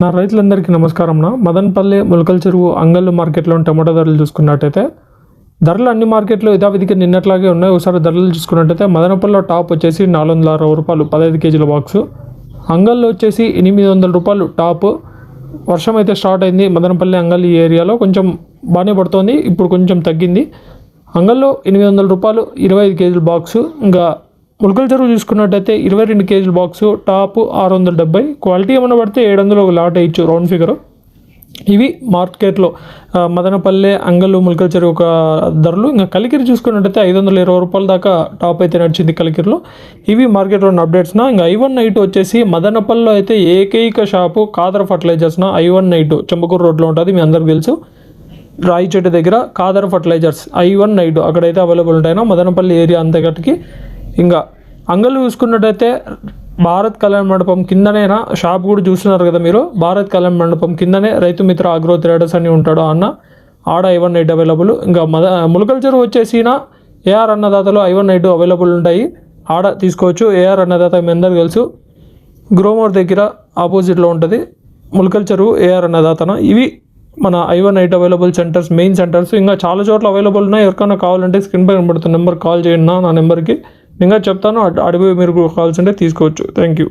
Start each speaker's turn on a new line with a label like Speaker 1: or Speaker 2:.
Speaker 1: నా రైతులందరికీ నమస్కారం. మదనపల్లి ములకల చెరువు అంగళ్ళు మార్కెట్లో టమాటో ధరలు చూసుకున్నట్టయితే ధరలు అన్ని మార్కెట్లో యథావిధిగా నిన్నట్లాగే ఉన్నాయి. ఒకసారి ధరలు చూసుకున్నట్టయితే మదనపల్లిలో టాప్ వచ్చేసి 460 రూపాయలు 15 కేజీల బాక్సు, అంగల్లో వచ్చేసి 800 రూపాయలు టాప్. వర్షం అయితే స్టార్ట్ అయింది మదనపల్లి అంగల్ ఈ ఏరియాలో, కొంచెం బాగానే పడుతోంది, ఇప్పుడు కొంచెం తగ్గింది. అంగల్లో 800 రూపాయలు 25 కేజీల బాక్సు. ఇంకా ములకల చెరువు చూసుకున్నట్టయితే 22 కేజీల బాక్సు టాప్ 670, క్వాలిటీ ఏమైనా పడితే 700 ఒక లాట్ వేయచ్చు రౌండ్ ఫిగర్. ఇవి మార్కెట్లో మదనపల్లె అంగళ్ళు ములకల చెరువు ఒక ధరలు. ఇంకా కలికిరి చూసుకున్నట్టయితే 520 రూపాయల దాకా టాప్ అయితే నడిచింది కలికిరిలో. ఇవి మార్కెట్లో ఉన్న అప్డేట్స్న. ఇంకా I1 వచ్చేసి మదనపల్లిలో అయితే ఏకైక షాపు కాదర్ ఫర్టిలైజర్స్న. I1 చెంబకూరు రోడ్లో ఉంటుంది, మీ అందరికి తెలుసు. రాయి చెట్టు దగ్గర కాదర్ ఫర్టిలైజర్స్ I1 అక్కడైతే అవైలబుల్ ఉంటాయినా మదనపల్లి ఏరియా అంతగటికి. ఇంకా అంగళ్ళు చూసుకున్నట్టయితే భారత్ కళ్యాణ మండపం కిందనేనా షాప్ కూడా చూస్తున్నారు కదా మీరు. భారత్ కళ్యాణ మండపం కిందనే రైతు మిత్ర అగ్రో ట్రేడర్స్ అని ఉంటాడు అన్న, ఆడ I1 అవైలబుల్. ఇంకా ములకల చెరువు వచ్చేసిన AR అన్నదాతలో I1 అవైలబుల్ ఉంటాయి, ఆడ తీసుకోవచ్చు. AR అన్నదాత మీ అందరికి తెలుసు, గ్రోమోర్ దగ్గర ఆపోజిట్లో ఉంటుంది ములకల చెరువు AR అన్నదాతన. ఇవి మన I1 available centres, main centres. ఇంకా చాలా చోట్ల అవైలబుల్ ఉన్నాయి. ఎవరికైనా కావాలంటే స్క్రీన్ పై కనబడుతున్న నెంబర్ కాల్ చేయండి, నా నెంబర్కి ఇంకా చెప్తాను. అడిగి మీరు కావాల్సి ఉంటే తీసుకోవచ్చు. Thank you.